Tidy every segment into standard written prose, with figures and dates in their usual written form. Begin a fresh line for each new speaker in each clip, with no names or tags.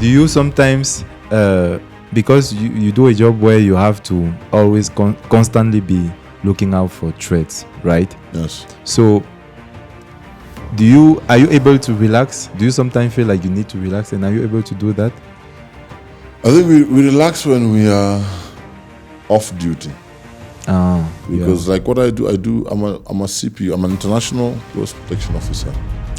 Do you sometimes, because you do a job where you have to always constantly be looking out for threats, right?
Yes.
So, are you able to relax? Do you sometimes feel like you need to relax, and are you able to do that?
I think we relax when we are off duty. Because like what I'm a CPO, I'm an international close protection officer.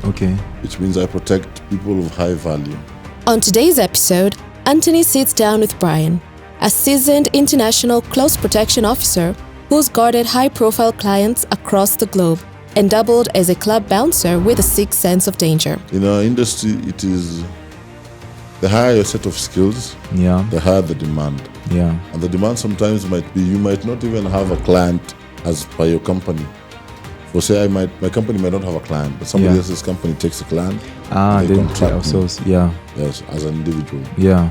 Okay.
Which means I protect people of high value.
On today's episode, Anthony sits down with Brian, a seasoned international close protection officer who's guarded high-profile clients across the globe and doubled as a club bouncer with a sixth sense of danger.
In our industry, it is the higher your set of skills, the higher the demand.
Yeah.
And the demand sometimes might be you might not even have a client as per your company. For say my company might not have a client, but somebody else's company takes a client.
They contract me.
Yes, as an individual.
Yeah.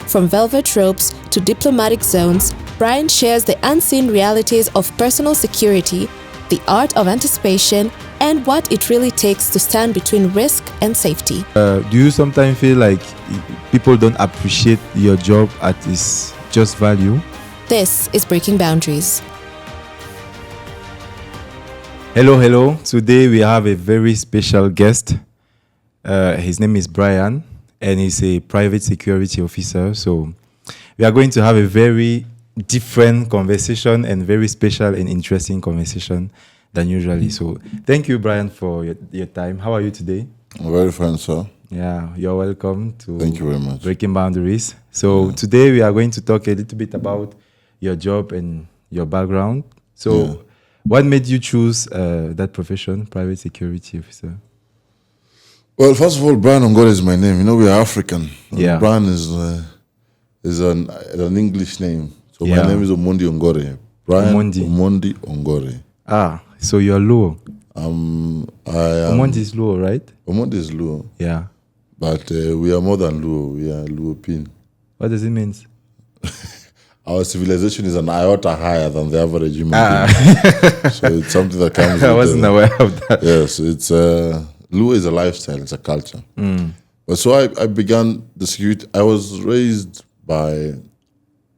From velvet ropes to diplomatic zones, Brian shares the unseen realities of personal security, the art of anticipation, and what it really takes to stand between risk and safety.
Do you sometimes feel like people don't appreciate your job at its just value?
This is Breaking Boundaries.
Hello. Today we have a very special guest. His name is Brian, and he's a private security officer. So we are going to have a very different conversation and very special and interesting conversation than usually. So thank you, Brian, for your time. How are you today?
I'm very fine, sir.
Yeah, you're welcome to
Thank you very much.
Breaking Boundaries. So today we are going to talk a little bit about your job and your background. So what made you choose that profession, private security officer?
Well, first of all, Brian Ongore is my name. You know, we are African.
Yeah.
Brian is an English name. So my name is Omondi Ongore. Brian Omondi Ongore.
So you're Luo.
Omondi
is Luo, right?
Omondi is Luo.
Yeah.
But we are more than Luo. We are Luopin.
What does it mean?
Our civilization is an iota higher than the average human being. So it's something that comes
I wasn't aware of that.
Yes, it's Luo is a lifestyle, it's a culture. But so I began the security. I was raised by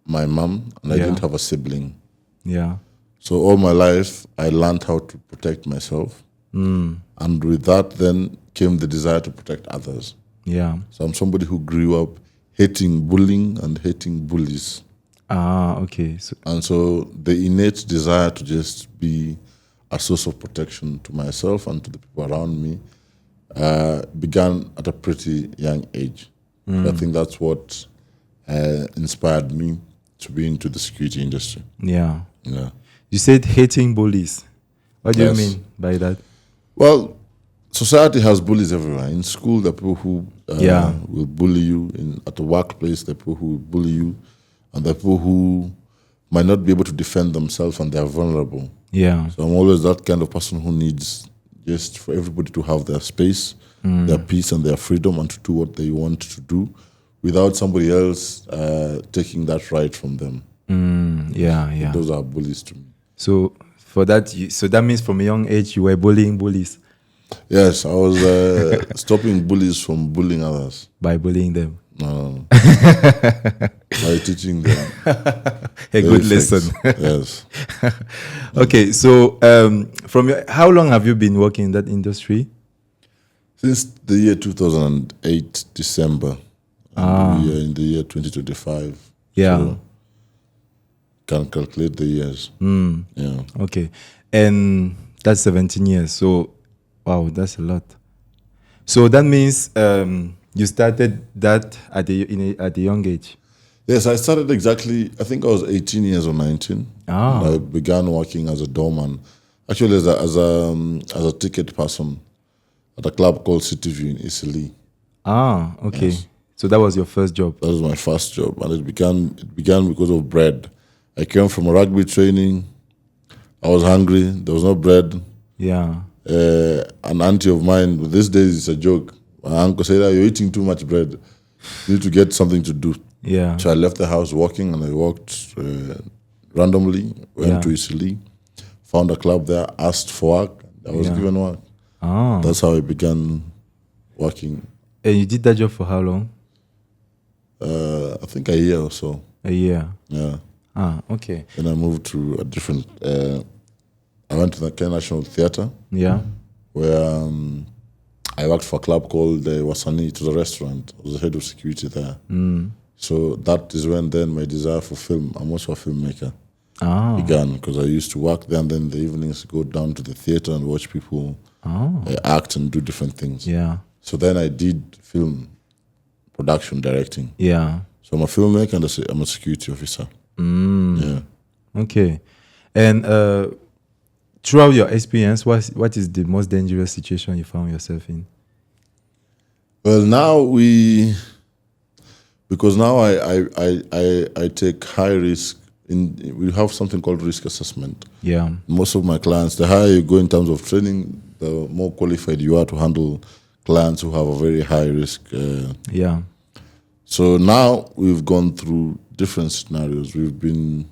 my mom, and I didn't have a sibling.
Yeah.
So all my life, I learned how to protect myself. And with that, then came the desire to protect others.
Yeah.
So I'm somebody who grew up hating bullying and hating bullies.
Okay.
So the innate desire to just be a source of protection to myself and to the people around me began at a pretty young age. I think that's what inspired me to be into the security industry.
Yeah.
Yeah.
You said hating bullies. What do you mean by that?
Well, society has bullies everywhere. In school, there are people who will bully you. At the workplace, there are people who will bully you. And there are people who might not be able to defend themselves and they are vulnerable.
Yeah.
So I'm always that kind of person who needs just for everybody to have their space, their peace and their freedom and to do what they want to do without somebody else taking that right from them.
Yeah.
Those are bullies to me.
So for that, so that means from a young age you were bullying bullies.
Yes, I was stopping bullies from bullying others.
By bullying them.
No. By teaching them.
A good lesson.
Yes.
Okay, so how long have you been working in that industry?
Since the year 2008, December. And we are in the year 2025.
Yeah.
So can calculate the years. Yeah.
Okay. And that's 17 years. So, wow, that's a lot. So that means you started that at a young age.
Yes, I started exactly, I think I was 18 years or 19. I began working as a doorman. Actually, as a ticket person at a club called City View in Isili.
Okay.
Yes.
So that was your first job?
That was my first job, and it began because of bread. I came from a rugby training. I was hungry. There was no bread.
Yeah.
An auntie of mine, these days it's a joke. My uncle said, "You're eating too much bread. You need to get something to do."
Yeah.
So I left the house walking, and I walked randomly, went to Isili, found a club there, asked for work. I was given work. That's how I began working.
And you did that job for how long?
I think a year or so.
A year.
Yeah.
Ah, okay.
Then I moved to a different. I went to the Kenya National Theatre
Yeah.
where I worked for a club called Wasani. It was a restaurant. I was the head of security there. So that is when then my desire for film. I'm also a filmmaker. Began because I used to work there, and then in the evenings go down to the theater and watch people act and do different things.
Yeah.
So then I did film production directing.
Yeah.
So I'm a filmmaker and I'm a security officer. Yeah.
Okay. And throughout your experience, what is the most dangerous situation you found yourself in?
Well, now because now I take high risk. We have something called risk assessment.
Yeah.
Most of my clients, the higher you go in terms of training, the more qualified you are to handle clients who have a very high risk.
Yeah.
So now we've gone through different scenarios. We've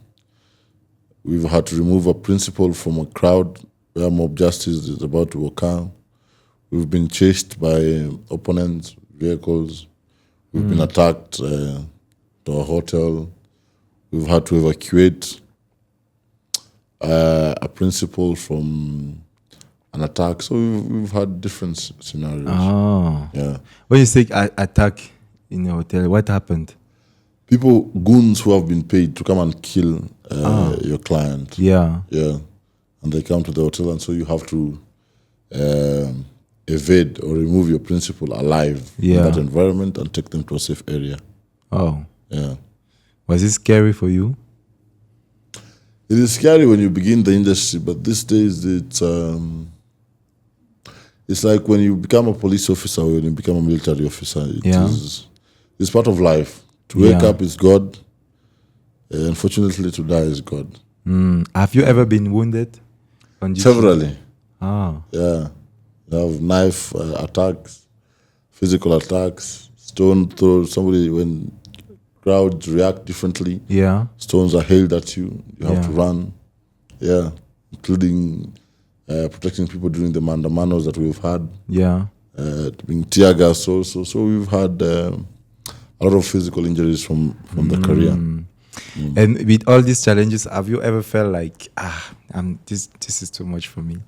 had to remove a principal from a crowd where mob justice is about to occur. We've been chased by opponents' vehicles. We've been attacked to a hotel. We've had to evacuate a principal from an attack. So we've had different scenarios.
Oh.
Yeah.
When you say attack in your hotel, what happened?
People, goons who have been paid to come and kill your client.
Yeah.
Yeah. And they come to the hotel, and so you have to evade or remove your principal alive in that environment and take them to a safe area.
Oh.
Yeah.
Was it scary for you?
It is scary when you begin the industry, but these days it's like when you become a police officer or when you become a military officer. It's part of life. To wake up is God. Unfortunately, to die is God.
Have you ever been wounded?
Severally.
Ah.
Yeah. You have knife attacks, physical attacks, stone throws. Somebody, when crowds react differently, stones are hailed at you. You have to run. Yeah. Including protecting people during the mandamandos that we've had.
Yeah.
Being tear gas also. So we've had a lot of physical injuries from the career.
And with all these challenges, have you ever felt like, this is too much for me?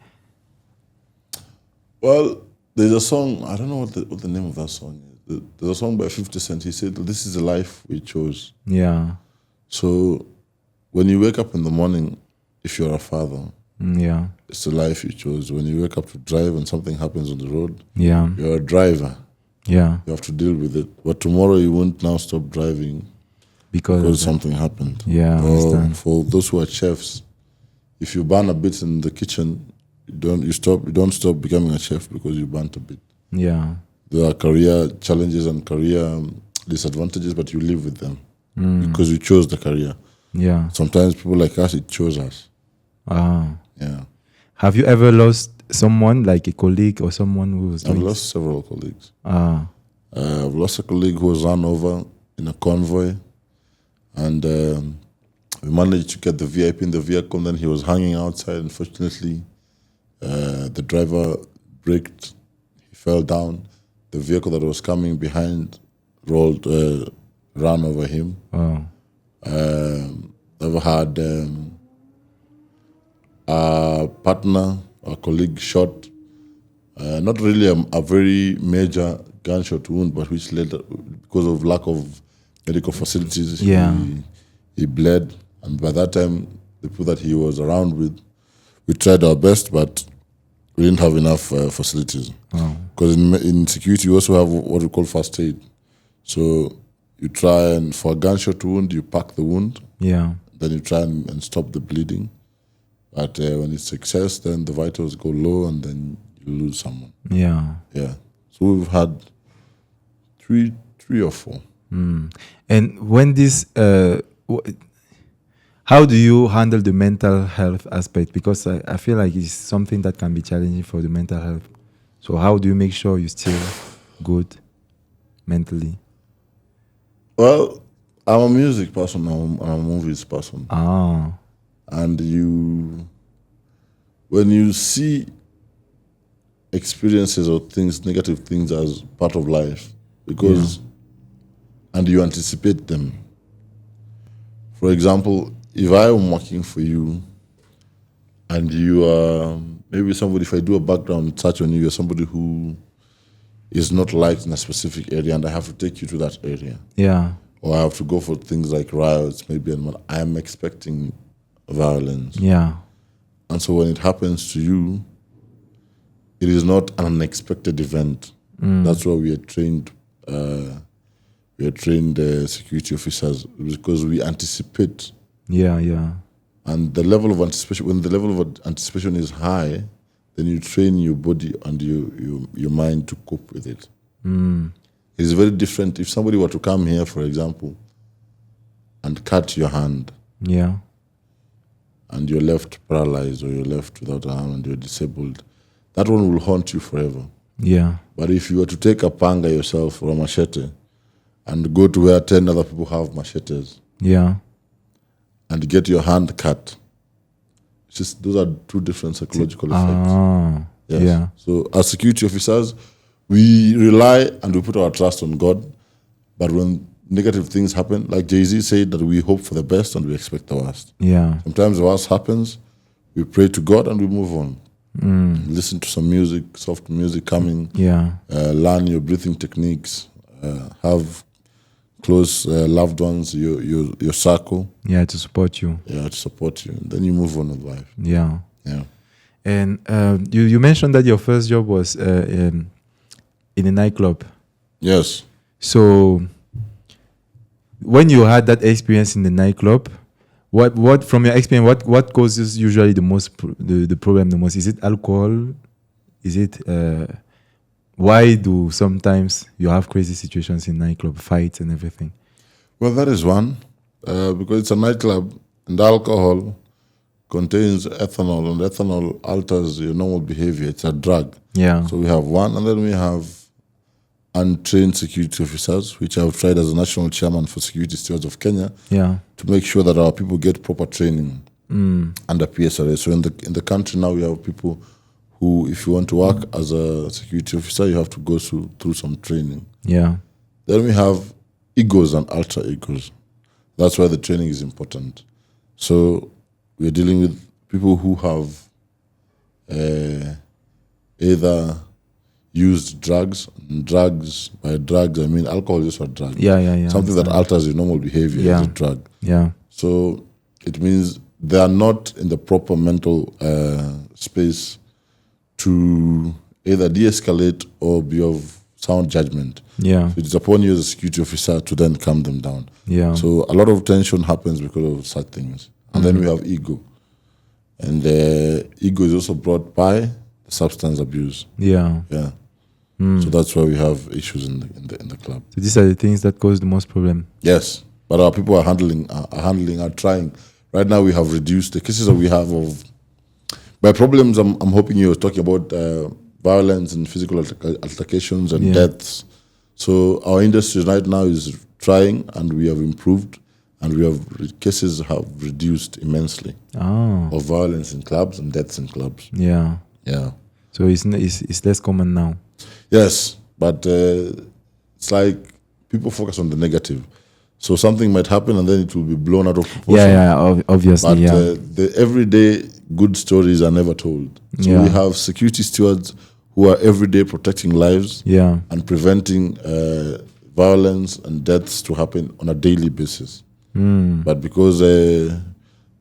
Well, there's a song, I don't know what the name of that song is. There's a song by 50 Cent. He said, "This is the life we chose."
Yeah.
So when you wake up in the morning, if you're a father, it's the life you chose. When you wake up to drive and something happens on the road, you're a driver.
Yeah.
You have to deal with it. But tomorrow you won't now stop driving because something happened.
Yeah, I understand.
For those who are chefs, if you burn a bit in the kitchen, you don't stop becoming a chef because you burnt a bit.
Yeah.
There are career challenges and career disadvantages, but you live with them because you chose the career.
Yeah.
Sometimes people like us, it chose us.
Ah.
Yeah.
Have you ever lost someone, like a colleague or someone who was
I've lost several colleagues.
Ah.
I've lost a colleague who was run over in a convoy, and we managed to get the VIP in the vehicle, and then he was hanging outside. Unfortunately, the driver braked, he fell down. The vehicle that was coming behind ran over him.
Oh.
I've had a partner, a colleague shot, not really a very major gunshot wound, but which led, because of lack of medical facilities, he bled. And by that time, the people that he was around with, we tried our best, but we didn't have enough facilities. Because in security, you also have what we call first aid. So you try and, for a gunshot wound, you pack the wound.
Yeah.
Then you try and stop the bleeding. But when it's excess, then the vitals go low and then you lose someone.
Yeah.
Yeah. So we've had three or four.
And when this, how do you handle the mental health aspect? Because I feel like it's something that can be challenging for the mental health. So how do you make sure you're still good mentally?
Well, I'm a music person. I'm a movies person.
Ah.
And when you see experiences or things, negative things as part of life, because and you anticipate them. For example, if I am working for you and you are maybe somebody, if I do a background search on you, you're somebody who is not liked in a specific area and I have to take you to that area.
Yeah.
Or I have to go for things like riots, maybe, and I'm expecting violence.
Yeah.
And so when it happens to you, it is not an unexpected event. That's why we are trained. We are trained security officers because we anticipate.
Yeah, yeah.
And the level of anticipation, when the level of anticipation is high, then you train your body and your mind to cope with it. It is very different if somebody were to come here, for example, and cut your hand.
Yeah.
And you're left paralyzed or you're left without a hand and you're disabled, that one will haunt you forever.
Yeah.
But if you were to take a panga yourself or a machete and go to where 10 other people have machetes
Yeah.
and get your hand cut, it's just, those are two different psychological effects.
Ah.
Yes.
Yeah.
So as security officers, we rely and we put our trust on God. But when negative things happen, like Jay-Z said, that we hope for the best and we expect the worst.
Yeah.
Sometimes the worst happens, we pray to God and we move on. Listen to some music, soft music coming.
Yeah.
Learn your breathing techniques. Have close loved ones, your circle.
Yeah, to support you.
Yeah, to support you. And then you move on with life.
Yeah.
Yeah.
And you mentioned that your first job was in a nightclub.
Yes.
So when you had that experience in the nightclub, what from your experience, what causes usually the most the problem the most? Is it alcohol? Is it why do sometimes you have crazy situations in nightclub, fights and everything?
Well, that is one, because it's a nightclub and alcohol contains ethanol, and ethanol alters your normal behavior. It's a drug.
Yeah.
So we have one, and then we have untrained security officers, which I've tried as a national chairman for Security Stewards of Kenya,
Yeah.
to make sure that our people get proper training under PSRA. So in the country now, we have people who, if you want to work as a security officer, you have to go through some training.
Yeah.
Then we have egos and alter egos. That's why the training is important. So we're dealing with people who have either used drugs. By drugs, I mean alcohol is a drug.
Yeah.
Something that alters your normal behavior is a drug.
Yeah.
So it means they are not in the proper mental space to either de-escalate or be of sound judgment.
Yeah.
So it's upon you as a security officer to then calm them down.
Yeah.
So a lot of tension happens because of such things. And then we have ego. And ego is also brought by substance abuse.
Yeah.
Yeah. So that's why we have issues in the club.
So these are the things that cause the most problem.
Yes, but our people are trying. Right now, we have reduced the cases that we have of. By problems, I'm hoping you're talking about violence and physical altercations and deaths. So our industry right now is trying, and we have improved, and cases have reduced immensely of violence in clubs and deaths in clubs.
Yeah.
Yeah.
So it's less common now.
Yes, but it's like people focus on the negative. So something might happen and then it will be blown out of proportion.
Yeah, obviously,
But the everyday good stories are never told. So we have security stewards who are every day protecting lives and preventing violence and deaths to happen on a daily basis. But because the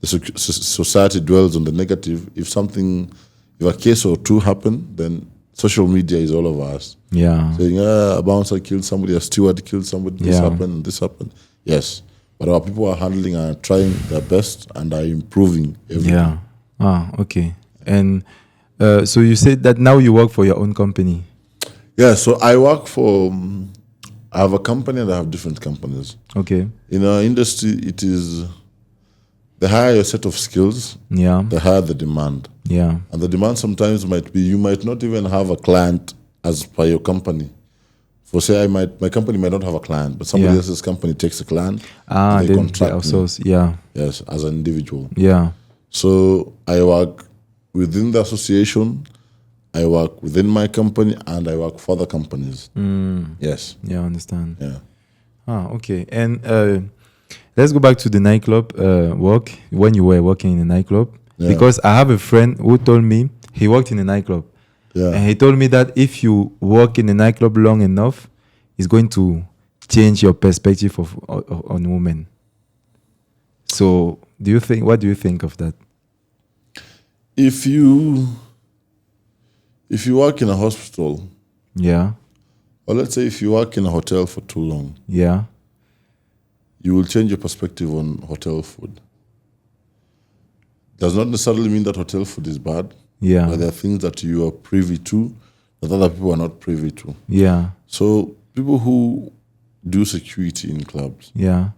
society dwells on the negative, if a case or two happen, then social media is all over us.
Yeah.
Saying, a bouncer killed somebody, a steward killed somebody, this happened, this happened. Yes. But our people are handling and trying their best and are improving every day.
Okay. And so you said that now you work for your own company.
Yeah, so I work for, I have a company and I have different companies.
Okay.
In our industry, it is the higher your set of skills, the higher the demand.
Yeah.
And the demand sometimes might be, you might not even have a client as per your company. For say, my company might not have a client, but somebody else's company takes a client.
And
they
then
contract me.
outsource. Yeah.
Yes, as an individual.
Yeah.
So I work within the association, I work within my company, and I work for other companies. Yes.
Yeah, I understand.
Yeah.
Okay. And let's go back to the nightclub work, when you were working in a nightclub.
Yeah.
Because I have a friend who told me he worked in a nightclub.
Yeah.
And he told me that if you work in a nightclub long enough, it's going to change your perspective on women. So what do you think of that?
If you work in a hospital,
Yeah.
or let's say if you work in a hotel for too long,
Yeah.
you will change your perspective on hotel food. Does not necessarily mean that hotel food is bad.
Yeah.
But there are things that you are privy to that other people are not privy to.
Yeah.
So people who do security in clubs,
Yeah.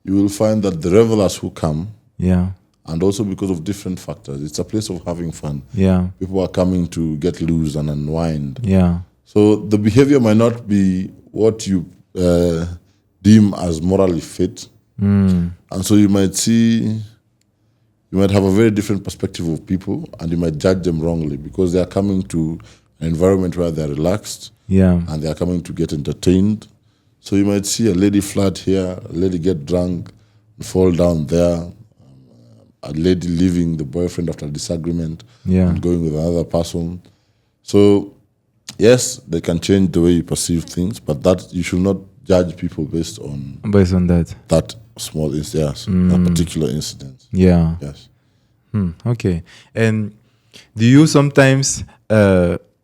you will find that the revelers who come,
Yeah.
and also because of different factors, it's a place of having fun.
Yeah.
People are coming to get loose and unwind.
Yeah.
So the behavior might not be what you deem as morally fit. And so you might have a very different perspective of people, and you might judge them wrongly because they are coming to an environment where they're relaxed,
Yeah.
and they are coming to get entertained. So you might see a lady flirt here, a lady get drunk and fall down there, a lady leaving the boyfriend after a disagreement
Yeah.
and going with another person. So yes, they can change the way you perceive things, but that you should not judge people based on that small instance, a particular incident.
Yeah.
Yes.
Okay. And do you sometimes,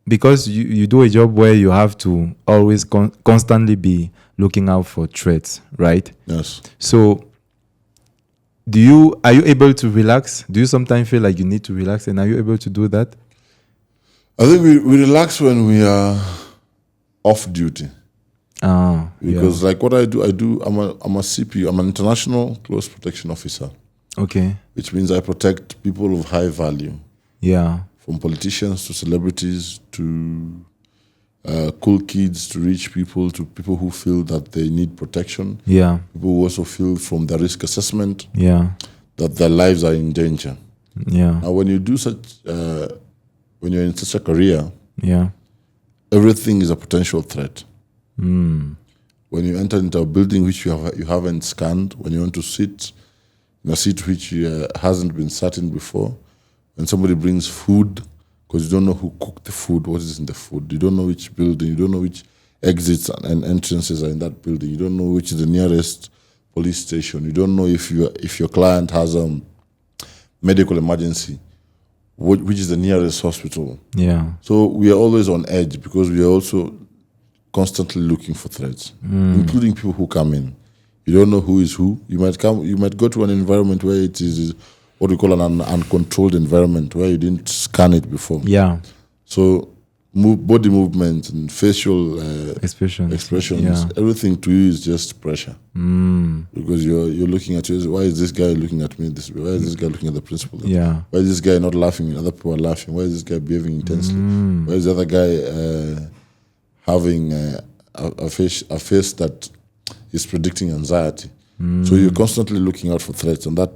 because you do a job where you have to always constantly be looking out for threats, right?
Yes.
So are you able to relax? Do you sometimes feel like you need to relax, and are you able to do that?
I think we relax when we are off duty. Because like what I do, I'm a CP, I'm an international close protection officer.
Okay.
Which means I protect people of high value.
Yeah.
From politicians to celebrities to cool kids to rich people to people who feel that they need protection.
Yeah.
People who also feel from the risk assessment
that
their lives are in danger.
Yeah.
Now when you do when you're in such a career, everything is a potential threat. When you enter into a building which you haven't scanned, when you want to sit in a seat which hasn't been sat in before, when somebody brings food, because you don't know who cooked the food, what is in the food, you don't know which building, you don't know which exits and entrances are in that building, you don't know which is the nearest police station, you don't know if your client has a medical emergency, which is the nearest hospital.
Yeah.
So we are always on edge because we are also constantly looking for threats, including people who come in. You don't know who is who. You might go to an environment where it is what we call an uncontrolled environment where you didn't scan it before.
Yeah.
So body movements and facial expressions, everything to you is just pressure. Because you're looking at you. Why is this guy looking at me this way? Why is this guy looking at the principal?
Yeah.
Why is this guy not laughing when other people are laughing? Why is this guy behaving intensely? Why is the other guy having a face that is predicting anxiety? So you're constantly looking out for threats, and that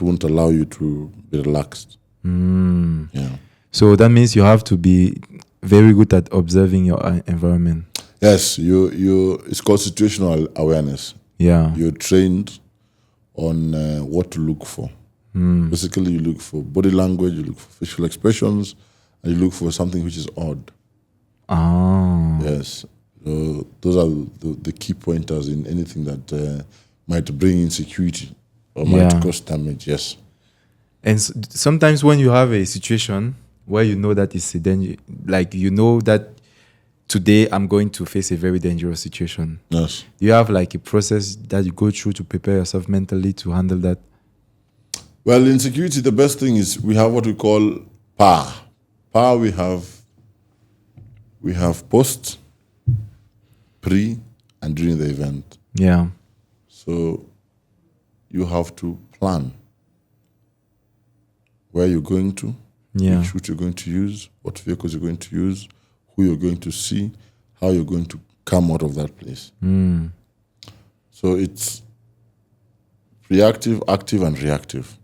won't allow you to be relaxed. Yeah.
So that means you have to be very good at observing your environment.
Yes, it's called situational awareness.
Yeah.
You're trained on what to look for. Basically, you look for body language, you look for facial expressions, and you look for something which is odd. Yes. Those are the key pointers in anything that might bring insecurity or might cause damage. Yes.
And sometimes when you have a situation where you know that it's a danger, like you know that today I'm going to face a very dangerous situation.
Yes.
You have like a process that you go through to prepare yourself mentally to handle that?
Well, in security, the best thing is we have what we call PAR. PAR, we have post, pre, and during the event.
Yeah.
So you have to plan where you're going to, which route you're going to use, what vehicles you're going to use, who you're going to see, how you're going to come out of that place. So it's reactive, active, and reactive.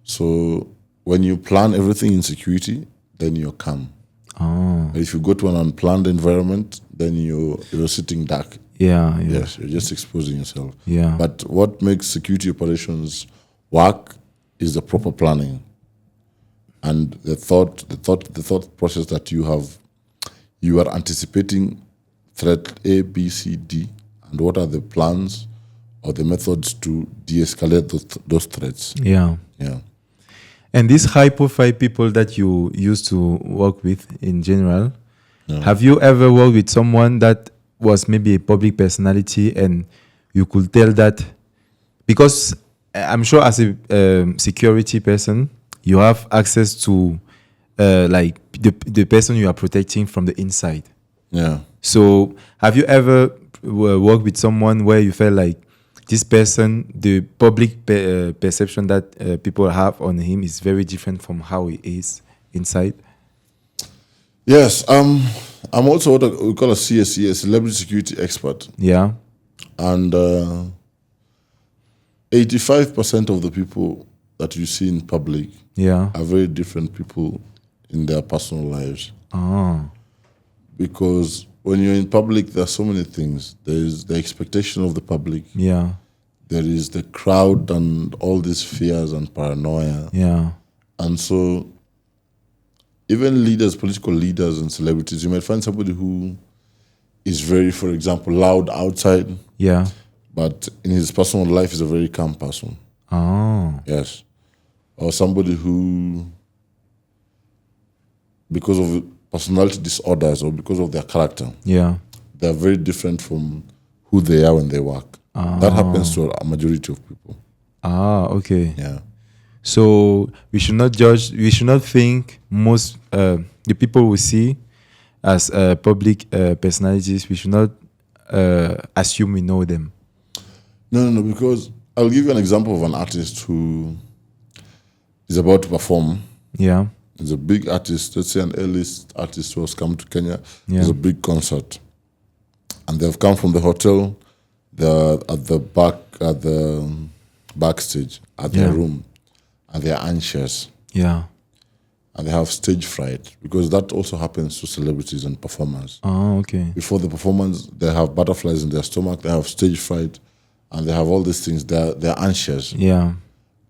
So when you plan everything in security, then you're calm. But if you go to an unplanned environment, then you're sitting duck.
Yeah.
Yes, you're just exposing yourself.
Yeah.
But what makes security operations work is the proper planning and the thought process that you have. You are anticipating threat A, B, C, D, and what are the plans or the methods to de-escalate those threats.
Yeah.
Yeah.
And these high-profile people that you used to work with in general, have you ever worked with someone that was maybe a public personality and you could tell that, because I'm sure as a security person, you have access to like the person you are protecting from the inside.
Yeah.
So have you ever worked with someone where you felt like this person, the public perception that people have on him is very different from how he is inside?
Yes. I'm also what we call a CSE, a celebrity security expert.
Yeah.
And 85% of the people that you see in public
Yeah.
are very different people in their personal lives.
Oh.
Because when you're in public, there are so many things. There is the expectation of the public.
Yeah.
There is the crowd and all these fears and paranoia.
Yeah.
And so even leaders, political leaders and celebrities, you might find somebody who is very, for example, loud outside,
Yeah.
but in his personal life is a very calm person.
Oh.
Yes. Or somebody who, because of personality disorders or because of their character,
Yeah.
they're very different from who they are when they work. That happens to a majority of people.
Ah, okay.
Yeah.
So we should not judge. We should not think most the people we see as public personalities. We should not assume we know them.
No, because I'll give you an example of an artist who is about to perform.
Yeah.
He's a big artist, let's say an A-list artist who has come to Kenya.
Yeah.
There's a big concert. And they've come from the hotel, they're at the backstage, at their room, and they're anxious.
Yeah.
And they have stage fright, because that also happens to celebrities and performers.
Oh, okay.
Before the performance, they have butterflies in their stomach, they have stage fright, and they have all these things. They're anxious.
Yeah.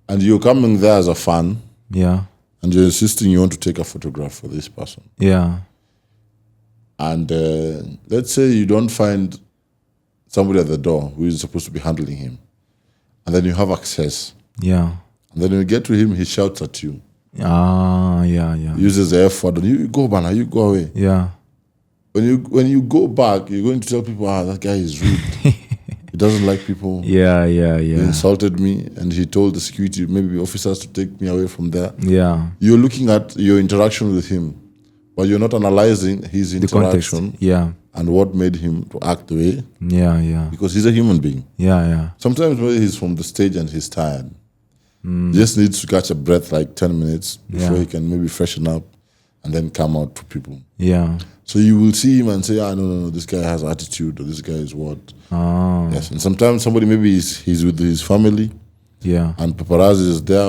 And you're coming there as a fan,
Yeah.
and you're insisting you want to take a photograph for this person.
Yeah.
And let's say you don't find somebody at the door who is supposed to be handling him. And then you have access.
Yeah.
And then when you get to him, he shouts at you.
Ah, yeah.
He uses the F word. You go, Bana, you go away.
Yeah.
When you go back, you're going to tell people, that guy is rude. He doesn't like people.
Yeah.
He insulted me, and he told the security, maybe officers, to take me away from there.
Yeah.
You're looking at your interaction with him, but you're not analyzing his
The context.
interaction
Yeah.
and what made him to act the way,
Yeah.
because he's a human being.
Yeah.
Sometimes maybe he's from the stage and he's tired. He just needs to catch a breath like 10 minutes before he can maybe freshen up and then come out to people.
Yeah.
So you will see him and say, no, this guy has attitude, or this guy is what.
Oh.
Yes, and sometimes somebody maybe he's with his family,
Yeah.
and paparazzi is there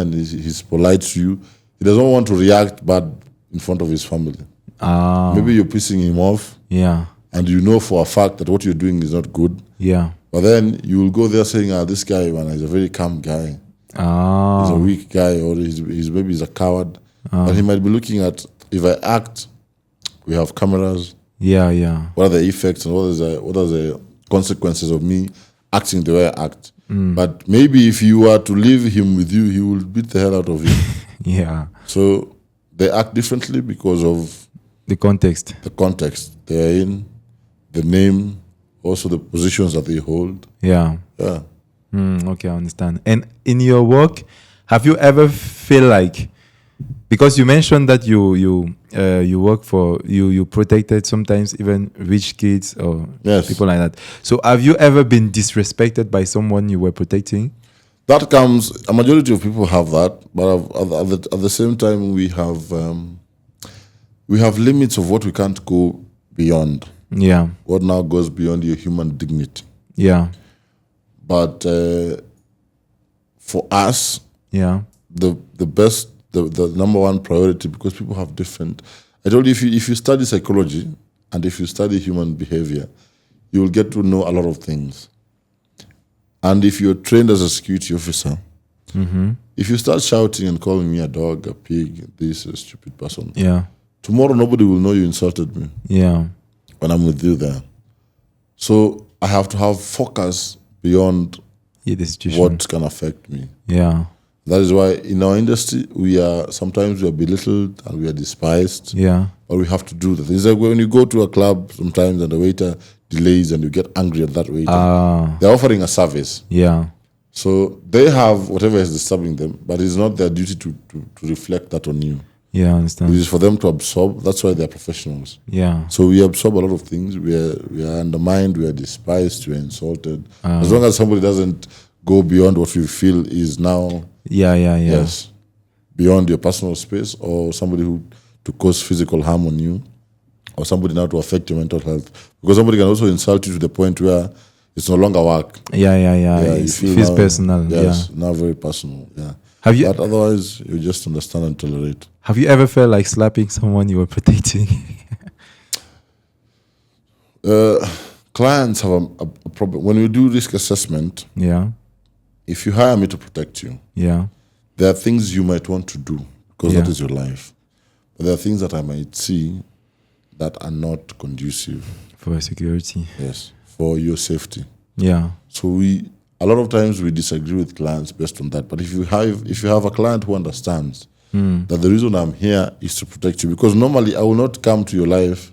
and he's polite to you. He doesn't want to react bad in front of his family.
Ah.
Maybe you're pissing him off,
Yeah.
and you know for a fact that what you're doing is not good.
Yeah.
But then you will go there saying, this guy, man, is a very calm guy.
Ah.
He's a weak guy, or maybe he's a coward. But he might be looking at, if I act, we have cameras.
Yeah.
What are the effects and what are the consequences of me acting the way I act? But maybe if you were to leave him with you, he will beat the hell out of you.
Yeah.
So they act differently because of
The context.
the context they're in, the name, also the positions that they hold.
Yeah.
Yeah.
Okay, I understand. And in your work, have you ever feel like, because you mentioned that you work for you protected sometimes even rich kids or
Yes.
people like that. So have you ever been disrespected by someone you were protecting?
That comes, a majority of people have that, but at the same time, we have limits of what we can't go beyond.
Yeah.
What now goes beyond your human dignity.
Yeah.
But for us,
Yeah.
the number one priority, because people have different. I told you, if you study psychology and if you study human behavior, you will get to know a lot of things. And if you're trained as a security officer, if you start shouting and calling me a dog, a pig, this, a stupid person,
Yeah.
tomorrow nobody will know you insulted me
Yeah.
when I'm with you there. So I have to have focus beyond
Yeah, the situation.
what can affect me.
Yeah.
That is why in our industry, sometimes we are belittled and we are despised.
Yeah.
But we have to do that. It's like when you go to a club sometimes and the waiter delays and you get angry at that waiter. They're offering a service.
Yeah.
So they have whatever is disturbing them, but it's not their duty to reflect that on you.
Yeah, I
It
understand.
is for them to absorb. That's why they're professionals.
Yeah.
So we absorb a lot of things. We are undermined, we are despised, we are insulted. As long as somebody doesn't go beyond what we feel is now,
Yeah.
yes, beyond your personal space, or somebody who to cause physical harm on you, or somebody now to affect your mental health. Because somebody can also insult you to the point where it's no longer work.
Yeah.
You
It
feel
feels
now-
personal.
Yes,
Yeah.
now very personal. Yeah.
Have you
But otherwise, you just understand and tolerate.
have you ever felt like slapping someone you were protecting?
Clients have a problem. When we do risk assessment,
Yeah.
if you hire me to protect you,
Yeah.
there are things you might want to do because that
Yeah.
is your life. But there are things that I might see that are not conducive,
For security.
yes, for your safety.
Yeah.
So a lot of times we disagree with clients based on that. But if you have a client who understands that the reason I'm here is to protect you, because normally I will not come to your life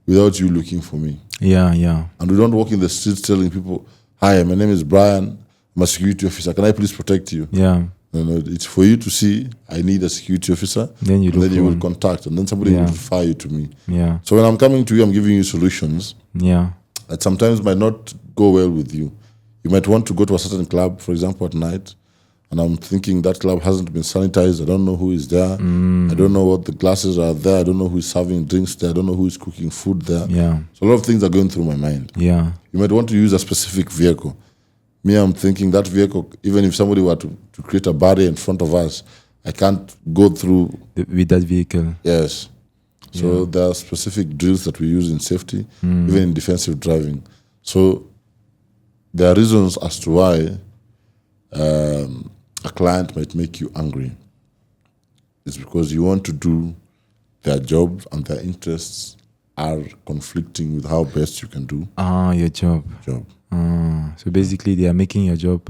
without you looking for me.
Yeah.
And we don't walk in the streets telling people, "Hi, my name is Brian. I'm a security officer. Can I please protect you?"
Yeah.
No, it's for you to see, I need a security officer.
Then you
and
look
then you
for
will
one.
contact, and then somebody
Yeah.
will refer you to me.
Yeah.
So when I'm coming to you, I'm giving you solutions
Yeah.
that sometimes might not go well with you. You might want to go to a certain club, for example, at night, and I'm thinking that club hasn't been sanitized. I don't know who is there. I don't know what the glasses are there. I don't know who is serving drinks there. I don't know who is cooking food there.
Yeah.
So a lot of things are going through my mind.
Yeah.
You might want to use a specific vehicle. Me, I'm thinking that vehicle, even if somebody were to create a barrier in front of us, I can't go through.
With that vehicle.
Yes. So there are specific drills that we use in safety, even in defensive driving. So there are reasons as to why a client might make you angry. It's because you want to do their job and their interests are conflicting with how best you can do
Your job.
the job.
So basically, they are making your job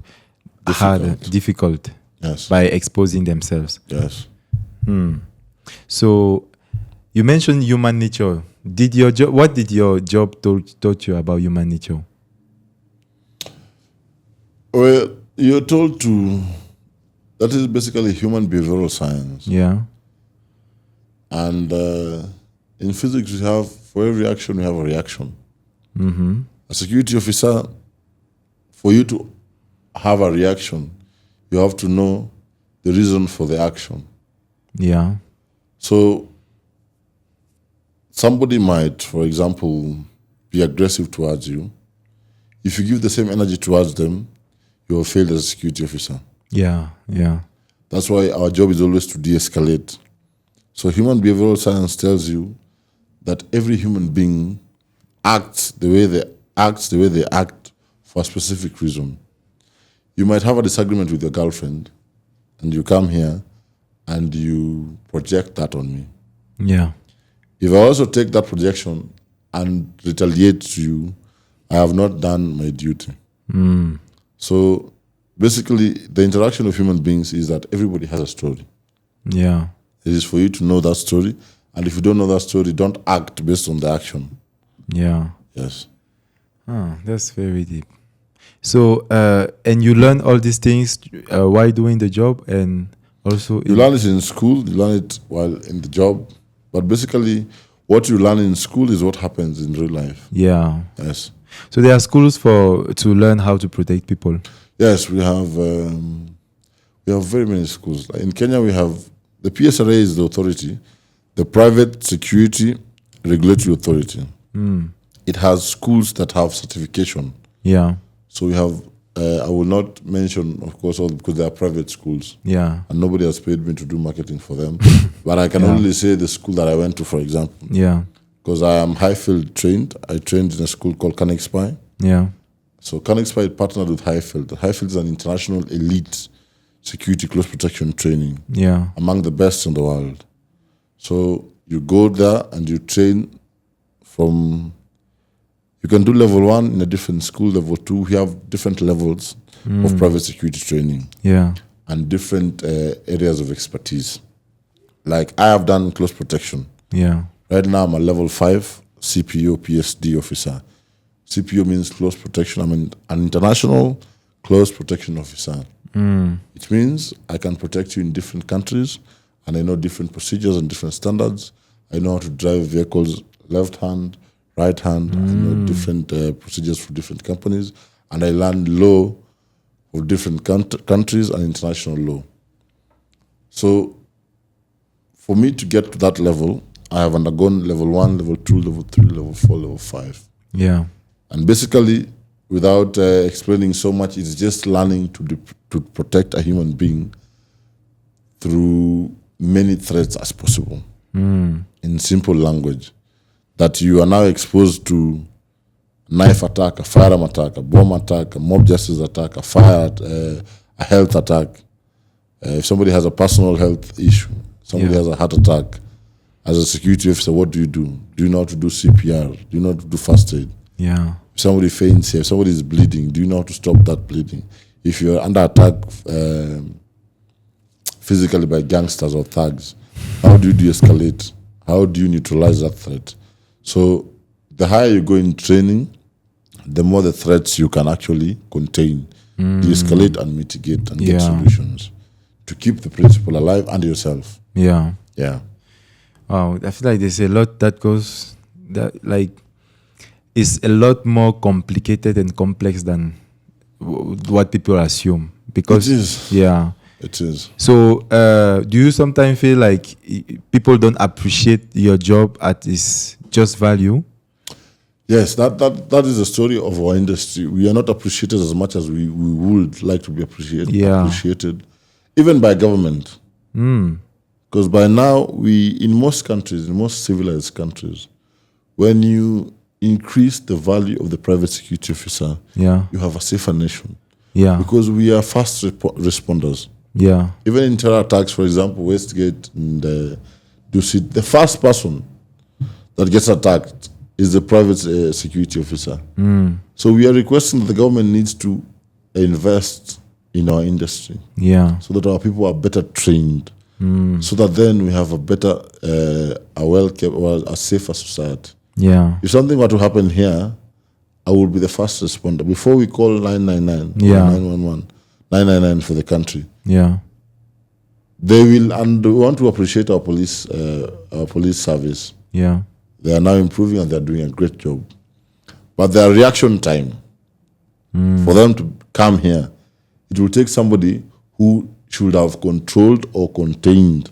harder, difficult
Yes.
by exposing themselves.
Yes.
So you mentioned human nature. What did your job taught you about human nature?
Well, you're told to. That is basically human behavioral science.
Yeah.
And in physics, for every action, we have a reaction. A security officer, for you to have a reaction, you have to know the reason for the action.
Yeah.
So somebody might, for example, be aggressive towards you. If you give the same energy towards them, you will fail as a security officer.
Yeah.
That's why our job is always to de-escalate. So human behavioral science tells you that every human being acts the way they act for a specific reason. You might have a disagreement with your girlfriend, and you come here and you project that on me.
Yeah.
If I also take that projection and retaliate to you, I have not done my duty. So basically, the interaction of human beings is that everybody has a story.
Yeah.
It is for you to know that story. And if you don't know that story, don't act based on the action.
Yeah.
Yes.
That's very deep. So, and you learn all these things while doing the job, and also
You learn it in school, you learn it while in the job. But basically, what you learn in school is what happens in real life.
Yeah.
Yes.
So there are schools to learn how to protect people.
Yes, we have very many schools. In Kenya, we have the PSRA is the authority, the Private Security Regulatory Authority. It has schools that have certification.
Yeah.
So we have. I will not mention, of course, all because they are private schools.
Yeah.
And nobody has paid me to do marketing for them. But I can only say the school that I went to, for example.
Yeah.
because I am Highfield trained. I trained in a school called Canexpi.
Yeah.
So Canexpi partnered with Highfield. Highfield is an international elite security close protection training,
Yeah.
among the best in the world. So you go there and you train from, you can do level 1 in a different school, level 2. We have different levels of private security training
Yeah.
and different areas of expertise. Like I have done close protection.
Yeah.
Right now I'm a level 5 CPO PSD officer. CPO means close protection. I'm an international close protection officer. It means I can protect you in different countries, and I know different procedures and different standards. I know how to drive vehicles left hand, right hand. I know different procedures for different companies, and I learn law of different countries and international law. So for me to get to that level, I have undergone level 1, level 2, level 3, level 4, level 5.
Yeah.
And basically, without explaining so much, it's just learning to protect a human being through many threats as possible. In simple language, that you are now exposed to knife attack, a firearm attack, a bomb attack, a mob justice attack, a health attack. If somebody has a personal health issue, somebody has a heart attack, as a security officer, what do? Do you know how to do CPR? Do you know how to do first aid?
Yeah.
If somebody faints here, if somebody is bleeding, do you know how to stop that bleeding? If you're under attack physically by gangsters or thugs, how do you de-escalate? How do you neutralize that threat? So the higher you go in training, the more the threats you can actually contain, de-escalate and mitigate and get solutions to keep the principle alive and yourself.
Yeah.
Yeah.
Wow. I feel like there's a lot that goes that like is a lot more complicated and complex than what people assume. Because
It is.
Yeah.
It is.
So, do you sometimes feel like people don't appreciate your job at its just value?
Yes, that is the story of our industry. We are not appreciated as much as we would like to be appreciated, even by government. Because by now, in most countries, in most civilized countries, when you increase the value of the private security officer, you have a safer nation.
Yeah.
Because we are fast responders.
Yeah.
Even in terror attacks, for example, Westgate and Dusit, the first person that gets attacked is the private security officer. So we are requesting that the government needs to invest in our industry.
Yeah.
So that our people are better trained. So that then we have a better, a well-kept, or a safer society.
Yeah.
If something were to happen here, I will be the first responder. Before we call 999, 911, 999 for the country.
Yeah.
They will, and we want to appreciate our police service.
Yeah.
They are now improving and they are doing a great job. But their reaction time, for them to come here, it will take somebody who should have controlled or contained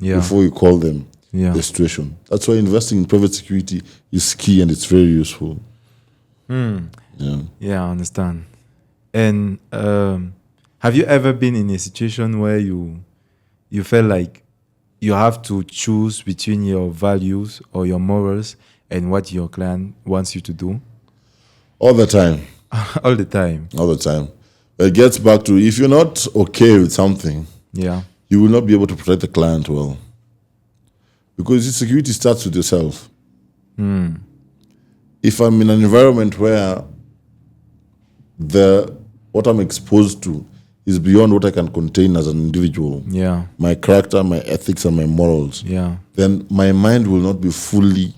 before you call them the situation. That's why investing in private security is key and it's very useful.
Yeah, I understand. And have you ever been in a situation where you felt like you have to choose between your values or your morals and what your client wants you to do?
All the time.
All the time.
All the time. It gets back to, if you're not okay with something, you will not be able to protect the client well. Because security starts with yourself. If I'm in an environment where what I'm exposed to is beyond what I can contain as an individual, my character, my ethics, and my morals, then my mind will not be fully,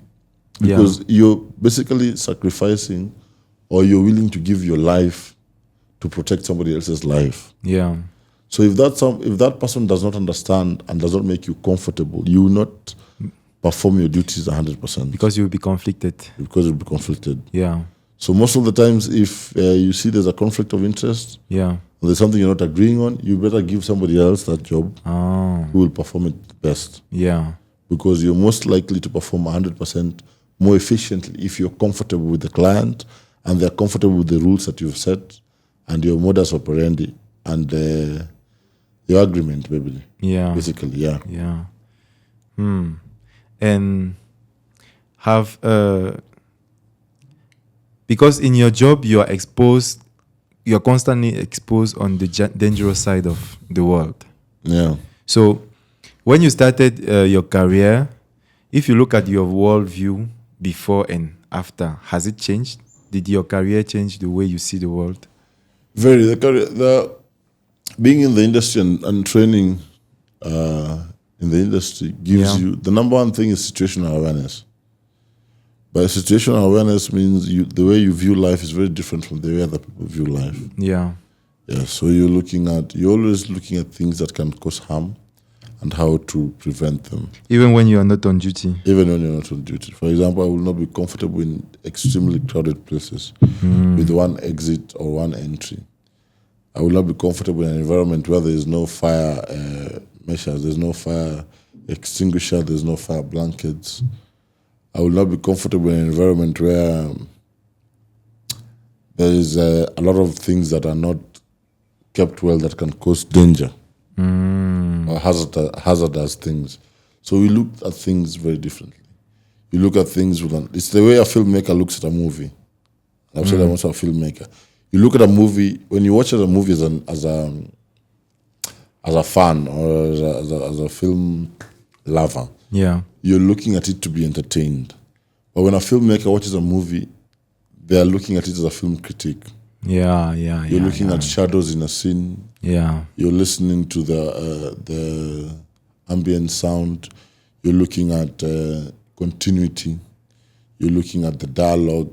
because you're basically sacrificing, or you're willing to give your life to protect somebody else's life. So if that person does not understand and does not make you comfortable, you will not perform your duties 100%.
Because you'll be conflicted.
Because you'll be conflicted. So most of the times, if you see there's a conflict of interest, or there's something you're not agreeing on, you better give somebody else that job who will perform it best. Because you're most likely to perform 100% more efficiently if you're comfortable with the client and they're comfortable with the rules that you've set and your modus operandi and your agreement, basically.
And have because in your job you're constantly exposed on the dangerous side of the world.
Yeah.
So when you started your career, if you look at your worldview before and after, has it changed? Did your career change the way you see the world?
Very. Being in the industry and training in the industry gives you, the number one thing is situational awareness. By situational awareness means the way you view life is very different from the way other people view life.
Yeah.
Yeah. So you're always looking at things that can cause harm and how to prevent them.
Even when you are not on duty.
Even when you're not on duty. For example, I will not be comfortable in extremely crowded places with one exit or one entry. I will not be comfortable in an environment where there is no fire measures, there's no fire extinguisher, there's no fire blankets. I will not be comfortable in an environment where there is a lot of things that are not kept well that can cause danger or hazardous things. So we look at things very differently. You look at things it's the way a filmmaker looks at a movie. I've said I'm also a filmmaker. You look at a movie, when you watch a movie as a fan or as a film lover, you're looking at it to be entertained. But when a filmmaker watches a movie, they are looking at it as a film critique. You're looking at shadows in a scene.
Yeah.
You're listening to the ambient sound. You're looking at continuity. You're looking at the dialogue.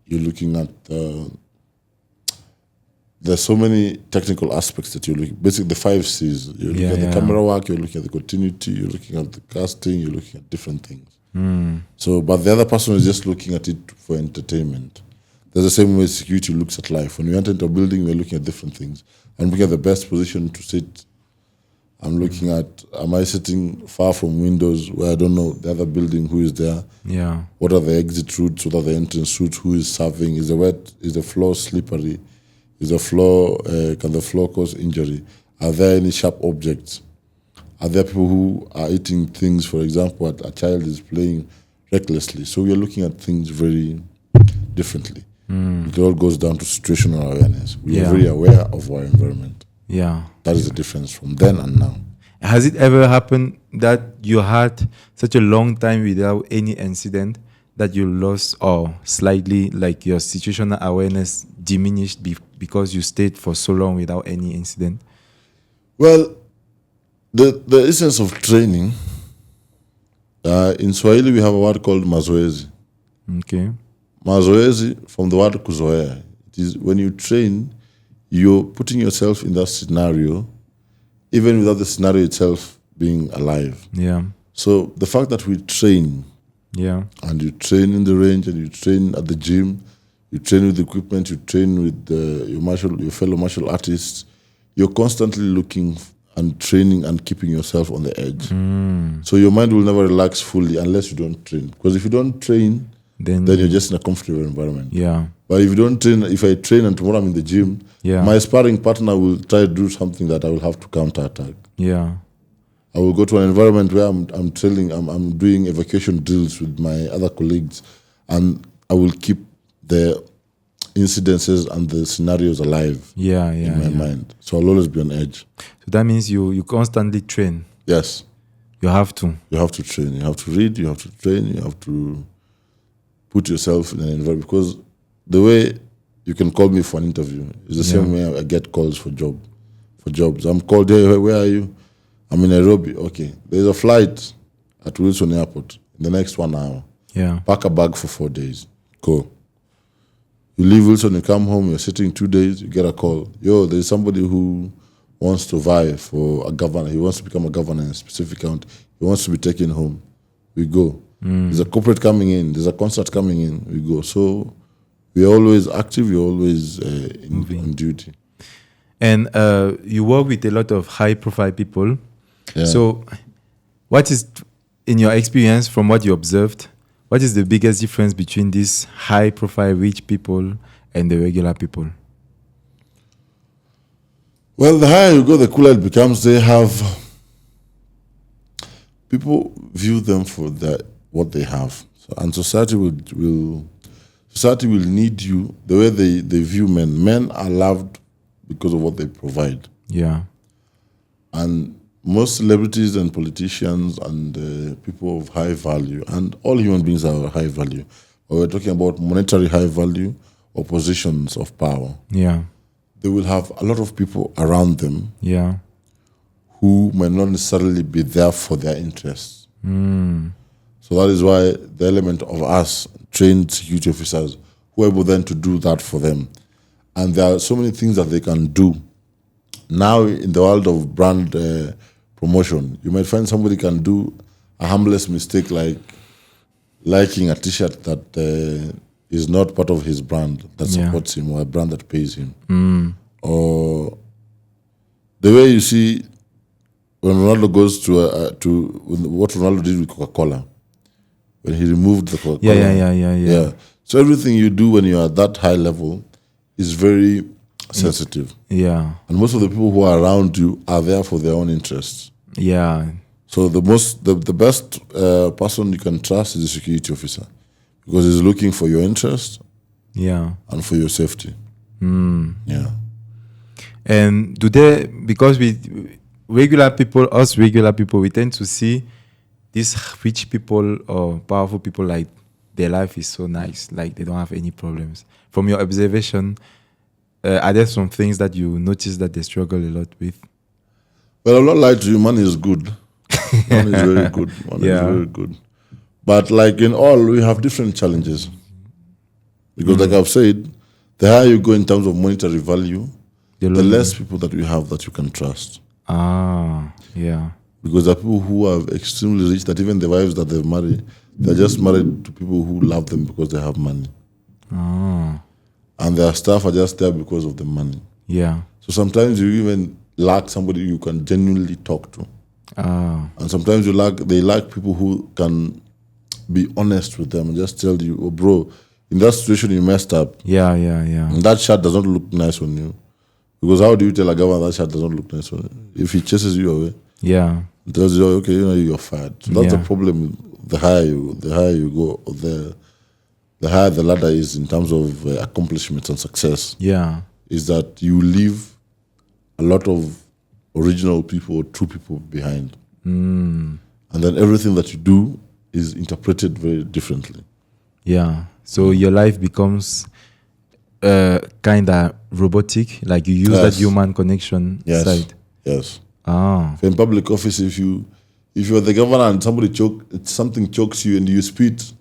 You're looking at there's so many technical aspects that you're looking. Basically, the 5 C's. You're looking at the camera work. You're looking at the continuity. You're looking at the casting. You're looking at different things. So, but the other person is just looking at it for entertainment. There's the same way security looks at life. When we enter into a building, we're looking at different things. I'm looking at the best position to sit. I'm looking at, am I sitting far from windows where I don't know the other building, who is there?
Yeah.
What are the exit routes? What are the entrance routes? Who is serving? Is the floor slippery? Is the floor, can the floor cause injury? Are there any sharp objects? Are there people who are eating things? For example, a child is playing recklessly. So we are looking at things very differently. It all goes down to situational awareness. We are very aware of our environment.
Yeah.
That is the difference from then and now.
Has it ever happened that you had such a long time without any incident that you lost or slightly like your situational awareness diminished because you stayed for so long without any incident?
Well, the essence of training, in Swahili we have a word called mazoezi.
Okay.
Mazoezi, from the word kuzoea, it is when you train, you're putting yourself in that scenario, even without the scenario itself being alive.
Yeah.
So the fact that we train, and you train in the range, and you train at the gym, you train with equipment, you train with your fellow martial artists, you're constantly looking and training and keeping yourself on the edge. So your mind will never relax fully unless you don't train. Because if you don't train, then you're just in a comfortable environment.
Yeah.
But if you don't train, if I train and tomorrow I'm in the gym, my sparring partner will try to do something that I will have to counterattack.
Yeah.
I will go to an environment where I'm doing evacuation drills with my other colleagues, and I will keep the incidences and the scenarios alive in my mind. So I'll always be on edge.
So that means you constantly train.
Yes.
You have to.
You have to train. You have to read. You have to train. You have to put yourself in an environment, because the way you can call me for an interview is the same way I get calls for jobs. I'm called, hey, where are you? I'm in Nairobi. Okay. There's a flight at Wilson Airport in the next 1 hour.
Yeah.
Pack a bag for 4 days. Go. You leave Wilson, you come home, you're sitting 2 days, you get a call. Yo, there's somebody who wants to vie for a governor. He wants to become a governor in a specific county. He wants to be taken home. We go. There's a corporate coming in. There's a concert coming in. We go. So we're always active. We're always on duty.
And you work with a lot of high-profile people.
Yeah.
So what is, in your experience, from what you observed, what is the biggest difference between these high-profile rich people and the regular people?
Well, the higher you go, the cooler it becomes. People view them for what they have. And society will need you the way they view men. Men are loved because of what they provide.
Yeah.
And most celebrities and politicians and people of high value, and all human beings are high value. Or we're talking about monetary high value or positions of power.
Yeah.
They will have a lot of people around them
Yeah.
who may not necessarily be there for their interests. So that is why the element of us, trained security officers, who are able then to do that for them. And there are so many things that they can do. Now in the world of brand promotion, you might find somebody can do a harmless mistake like liking a t-shirt that is not part of his brand that supports him, or a brand that pays him. Or the way you see when Ronaldo goes to what Ronaldo did with Coca-Cola, when he removed the Coca-Cola.
Yeah.
So everything you do when you're at that high level is very sensitive.
Yeah.
And most of the people who are around you are there for their own interests.
Yeah.
So the best person you can trust is the security officer, because he's looking for your interest,
Yeah.
and for your safety. Yeah.
And because regular people, we tend to see these rich people or powerful people like their life is so nice, like they don't have any problems. From your observation, are there some things that you notice that they struggle a lot with?
Well, I'm not lying to you, money is good. Money is very good. Money is very good. But like in all, we have different challenges. Because like I've said, the higher you go in terms of monetary value, the less people that you have that you can trust.
Yeah.
Because there are people who are extremely rich that even the wives that they've married, they're just married to people who love them because they have money. And their staff are just there because of the money.
Yeah.
So sometimes you even lack somebody you can genuinely talk to. And sometimes they lack people who can be honest with them and just tell you, oh bro, in that situation you messed up.
Yeah.
And that shirt does not look nice on you. Because how do you tell a governor that shirt does not look nice on you? If he chases you away, he tells you, okay, you're fired. So that's the problem. The higher you go, the higher the ladder is in terms of accomplishments and success.
Yeah.
Is that you leave a lot of original people, true people behind. And then everything that you do is interpreted very differently.
Yeah. So your life becomes kind of robotic, like you use that human connection side.
Yes. In public office, if you're the governor and something chokes you and you spit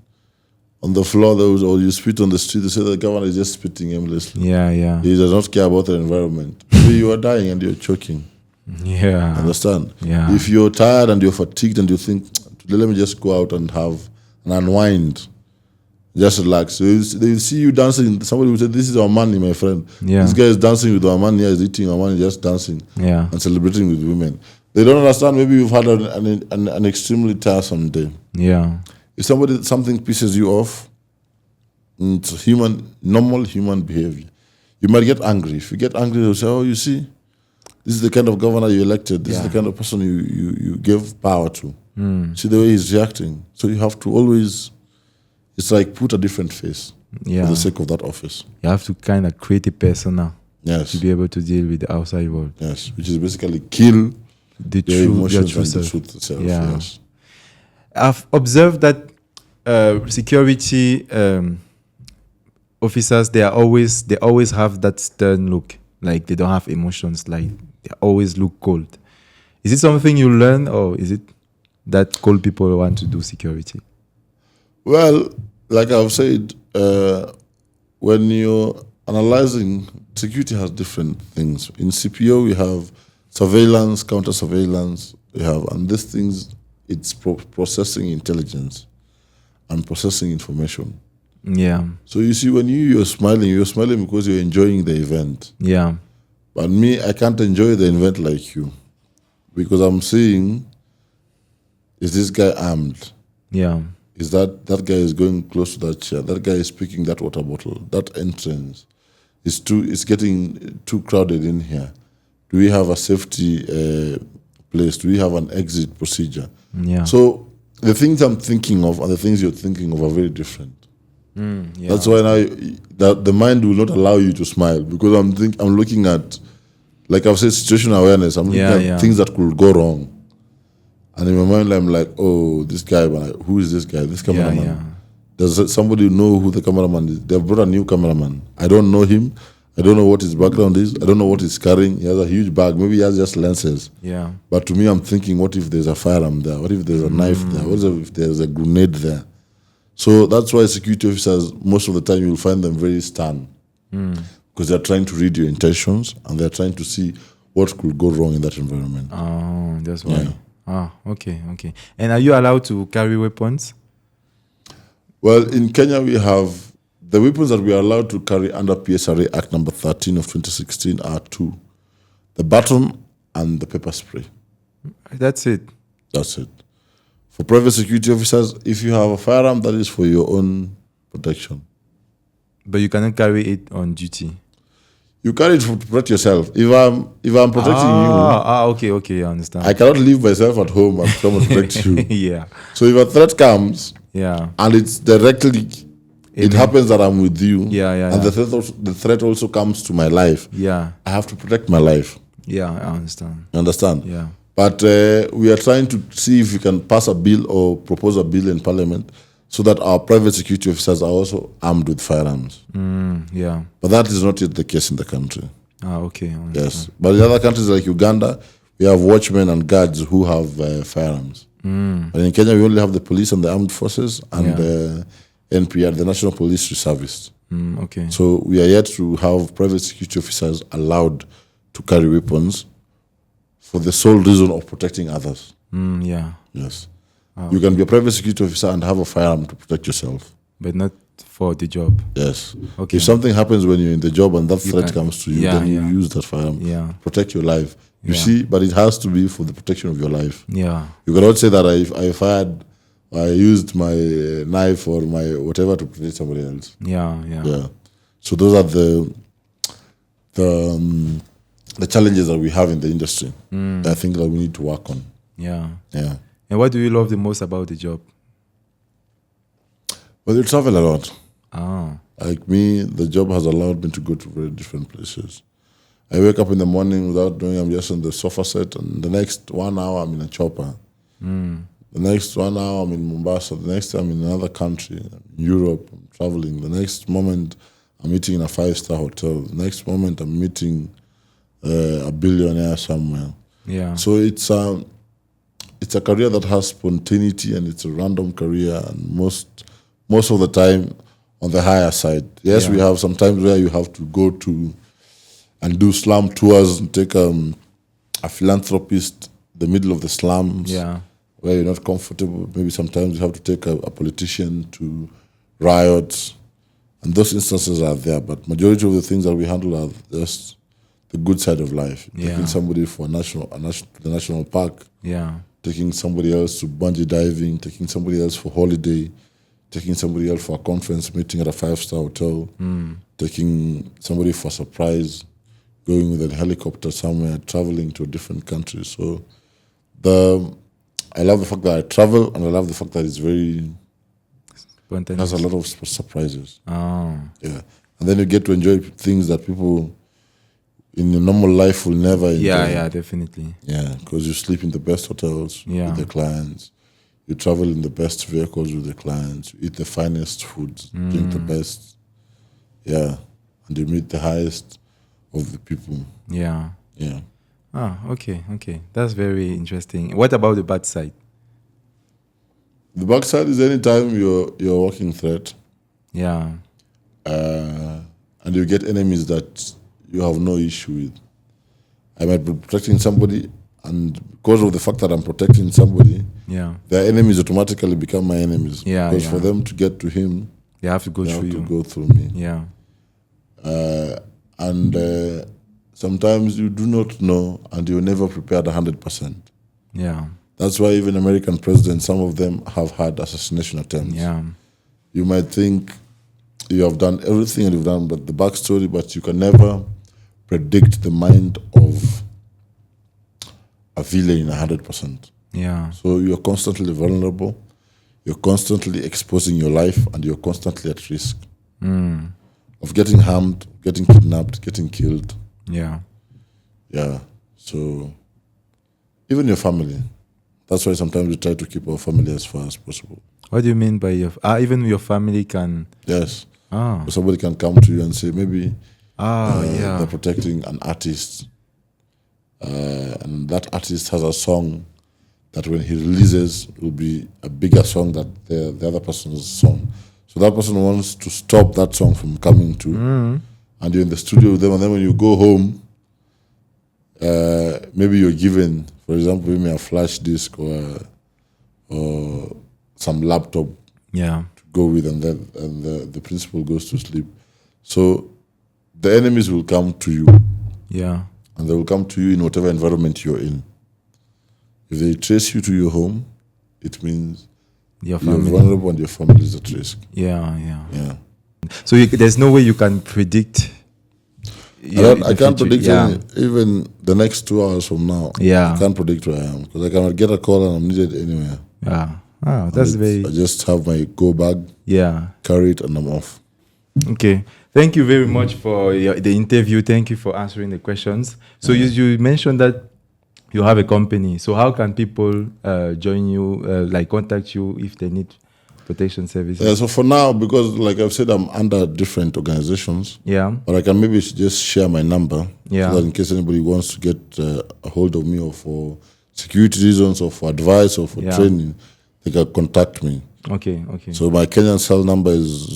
on the floor, or you spit on the street, they say the governor is just spitting aimlessly.
Yeah.
He does not care about the environment. Maybe you are dying and you're choking.
Yeah.
Understand?
Yeah.
If you're tired and you're fatigued and you think, let me just go out and have an unwind, just relax. So they see you dancing. Somebody will say, this is our money, my friend.
Yeah.
This guy is dancing with our money, he's eating our money, just dancing and celebrating with women. They don't understand. Maybe you've had an extremely tiresome day.
Yeah.
If something pisses you off, it's normal human behavior. You might get angry. If you get angry, they'll say, oh, you see, this is the kind of governor you elected. This is the kind of person you gave power to. See the way he's reacting. So you have to always, it's like put a different face for the sake of that office.
You have to kind of create a persona
to
be able to deal with the outside world.
Yes, which is basically kill
the
emotions
true
and
self.
the truth itself.
Yeah.
Yes.
I've observed that security officers, they always have that stern look, like they don't have emotions, like they always look cold. Is it something you learn, or is it that cold people want to do security?
Well, like I've said, when you're analyzing, security has different things. In CPO, we have surveillance, counter-surveillance, and these things, it's processing intelligence and processing information.
Yeah.
So you see, when you're smiling because you're enjoying the event.
Yeah.
But me, I can't enjoy the event like you, because I'm seeing, is this guy armed?
Yeah.
Is that guy is going close to that chair? That guy is picking that water bottle. That entrance is getting too crowded in here. Do we have a safety place? Do we have an exit procedure?
Yeah.
So the things I'm thinking of and the things you're thinking of are very different.
Yeah.
That's why now that the mind will not allow you to smile, because I'm looking at, like I've said, situational awareness. I'm looking at things that could go wrong, and in my mind I'm like, oh, this guy, who is this guy? This cameraman.
Yeah.
Does somebody know who the cameraman is? They've brought a new cameraman. I don't know him. I don't know what his background is. I don't know what he's carrying. He has a huge bag. Maybe he has just lenses.
Yeah.
But to me, I'm thinking, what if there's a firearm there? What if there's a knife there? What if there's a grenade there? So that's why security officers, most of the time, you'll find them very stern, because they're trying to read your intentions and they're trying to see what could go wrong in that environment.
Oh, that's why. Okay. And are you allowed to carry weapons?
Well, in Kenya, we have the weapons that we are allowed to carry under PSRA Act number 13 of 2016 are two: the baton and the pepper spray.
That's it.
That's it. For private security officers, if you have a firearm, that is for your own protection.
But you cannot carry it on duty.
You carry it to protect yourself. If I'm protecting
Okay, I understand.
you, I cannot leave myself at home and come and protect you.
Yeah.
So if a threat comes,
Yeah.
and it's directly, it happens that I'm with you, and the threat also comes to my life.
Yeah.
I have to protect my life.
Yeah, I understand.
You understand?
Yeah.
But we are trying to see if we can pass a bill or propose a bill in Parliament so that our private security officers are also armed with firearms.
Yeah.
But that is not yet the case in the country.
Okay. I understand.
Yes. But in other countries like Uganda, we have watchmen and guards who have firearms. But in Kenya, we only have the police and the armed forces and the NPR, the National Police Reservists.
Okay.
So we are yet to have private security officers allowed to carry weapons for the sole reason of protecting others.
Yeah.
Yes. You can be a private security officer and have a firearm to protect yourself.
But not for the job.
Yes.
Okay.
If something happens when you're in the job and that threat comes to you, then you use that firearm to protect your life. You see, but it has to be for the protection of your life.
Yeah.
You cannot say that I used my knife or my whatever to protect somebody else.
Yeah.
So those are the challenges that we have in the industry. That I think that we need to work on.
Yeah.
Yeah.
And what do you love the most about the job?
Well, you travel a lot.
Oh.
Like me, the job has allowed me to go to very different places. I wake up in the morning without knowing I'm just on the sofa set, and the next 1 hour I'm in a chopper. The next 1 hour I'm in Mombasa. The next time I'm in another country, Europe, I'm traveling. The next moment I'm eating in a 5-star hotel. The next moment I'm meeting a billionaire somewhere.
Yeah.
So it's a career that has spontaneity, and it's a random career, and most of the time on the higher side. Yes, we have some times where you have to go to and do slum tours and take a philanthropist the middle of the slums where you're not comfortable. Maybe sometimes you have to take a politician to riots, and those instances are there. But majority of the things that we handle are just the good side of life. Taking somebody for the national park.
Yeah.
Taking somebody else to bungee diving, taking somebody else for holiday, taking somebody else for a conference meeting at a 5-star hotel, taking somebody for a surprise, going with a helicopter somewhere, traveling to a different country. So I love the fact that I travel, and I love the fact that it's has a lot of surprises.
Oh.
Yeah. And then you get to enjoy things that people in your normal life will never enjoy.
Yeah, definitely.
Yeah, because you sleep in the best hotels with the clients. You travel in the best vehicles with the clients. You eat the finest foods, drink the best. Yeah, and you meet the highest of the people.
Yeah.
Yeah.
Okay. That's very interesting. What about the bad side?
The backside is anytime you're working threat.
Yeah.
And you get enemies that you have no issue with. I might be protecting somebody, and because of the fact that I'm protecting somebody, their enemies automatically become my enemies.
Yeah.
Because for them to get to him,
they have to go through you.
They have to go through me.
Yeah.
And sometimes you do not know, and you're never prepared 100%.
Yeah.
That's why even American presidents, some of them have had assassination attempts.
Yeah.
You might think you have done everything and you've done, but the backstory, but you can never predict the mind of a villain 100%.
Yeah.
So you're constantly vulnerable, you're constantly exposing your life and you're constantly at risk of getting harmed, getting kidnapped, getting killed.
Yeah.
Yeah. So even your family. That's why sometimes we try to keep our family as far as possible.
What do you mean by even your family can?
Yes.
Ah.
So somebody can come to you and say maybe
Yeah.
they're protecting an artist, and that artist has a song that when he releases will be a bigger song than the other person's song. So that person wants to stop that song from coming to, and you're in the studio with them, and then when you go home, maybe you're given, for example, maybe a flash disk or some laptop
Yeah.
to go with, and then the principal goes to sleep. So the enemies will come to you,
Yeah.
and they will come to you in whatever environment you're in. If they trace you to your home, it means
Your
you're
family.
vulnerable and your family is at risk.
Yeah. Yeah.
Yeah.
So there's no way you can predict.
I can't predict
Yeah.
even the next 2 hours from now.
Yeah.
I can't predict where I am because I cannot get a call and I'm needed anywhere.
Yeah. Ah, that's very.
I just have my go bag,
Yeah.
carry it, and I'm off.
Okay. Thank you very much for the interview. Thank you for answering the questions. So you mentioned that you have a company. So how can people join you, like contact you if they need protection services?
Yeah, so for now, because like I've said, I'm under different organizations,
Yeah.
but I can maybe just share my number
Yeah.
so that in case anybody wants to get a hold of me or for security reasons or for advice or for
Yeah.
training, they can contact me.
Okay. Okay.
So my Kenyan cell number is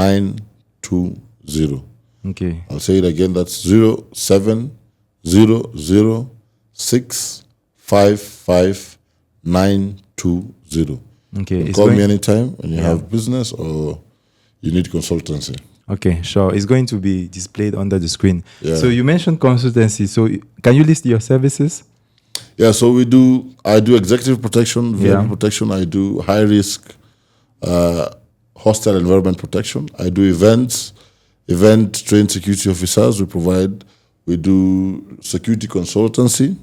07006555920.
Okay.
I'll say it again. That's 07006555920.
Okay.
You
It's
call
going-
me anytime when you have business or you need consultancy.
Okay, sure. It's going to be displayed under the screen.
Yeah.
So you mentioned consultancy. So can you list your services?
Yeah, so I do executive protection, VIP protection, I do high risk hostile environment protection. I do event trained security officers we do security consultancy.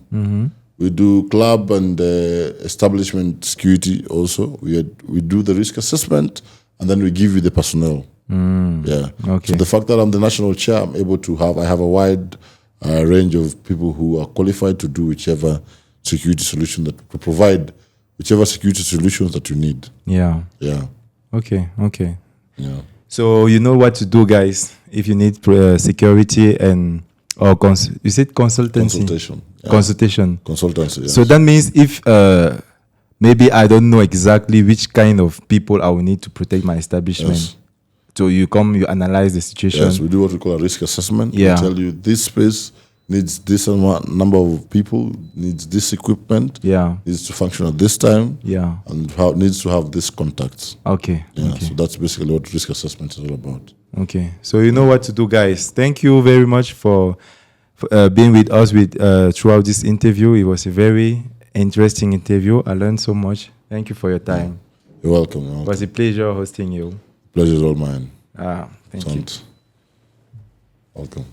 We do club and establishment security also. We do the risk assessment and then we give you the personnel. Yeah.
Okay.
So the fact that I'm the national chair, I have a wide range of people who are qualified to do whichever security solution to provide whichever security solutions that you need.
Yeah.
Yeah.
Okay. Okay.
Yeah.
So you know what to do, guys. If you need security or you said consultancy.
Consultation. Yeah.
Consultation.
Consultancy. Yes.
So that means if maybe I don't know exactly which kind of people I will need to protect my establishment.
Yes.
So you analyze the situation.
Yes, we do what we call a risk assessment.
Yeah.
We tell you this space needs this number of people, needs this equipment,
Yeah.
needs to function at this time,
Yeah.
and needs to have this contacts.
Okay.
Yeah,
Okay.
so that's basically what risk assessment is all about.
Okay, so you know what to do, guys. Thank you very much for being with us throughout this interview. It was a very interesting interview. I learned so much. Thank you for your time.
You're welcome.
It was a pleasure hosting you.
Pleasure is all mine.
Thank you.
Welcome.